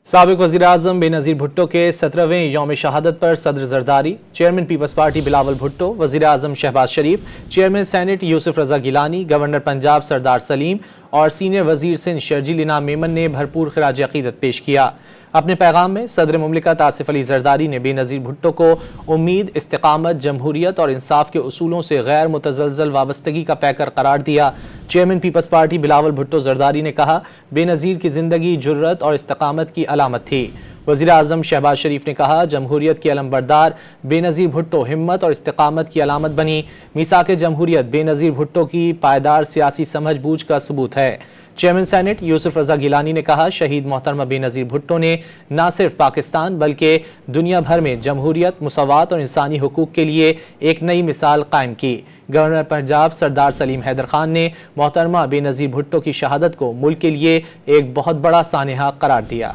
سابق وزیراعظم بے نظیر بھٹو کے 17ویں یوم شہادت پر صدر Zardari, chairman Peoples Party Bilawal Bhutto, وزیراعظم Shehbaz Sharif, chairman senate Yousuf Raza Gilani, governor Punjab Sardar Saleem اور سینئر وزیر سندھ شرجیل انعام میمن نے بھرپور خراج عقیدت پیش کیا۔ اپنے پیغام میں صدر مملکت آصف علی زرداری نے بے نظیر بھٹو کو امید، استقامت، جمہوریت اور انصاف کے اصولوں سے غیر متزلزل وابستگی کا پیکر قرار دیا۔ Chairman Peoples Party Bilawal Bhutto Zardari نے کہا، بے نظیر کی زندگی جرأت اور استقامت کی علامت تھی۔ وزیراعظم شہباز شریف نے کہا، جمہوریت کی علمبردار بے نظیر بھٹو ہمت اور استقامت کی علامت بنی۔ میثاق جمہوریت بے نظیر بھٹو کی پائیدار سیاسی سمجھ بوجھ کا ثبوت ہے۔ چیئرمین سینٹ یوسف رضا گیلانی نے کہا، شہید محترمہ بے نظیر بھٹو نے نہ صرف پاکستان بلکہ دنیا بھر میں جمہوریت، مساوات اور انسانی حقوق کے لیے ایک نئی مثال قائم کی۔ گورنر پنجاب سردار سلیم حیدر خان نے محترمہ بے نظیر بھٹو کی شہادت کو ملک کے لیے ایک بہت بڑا سانحہ قرار دیا۔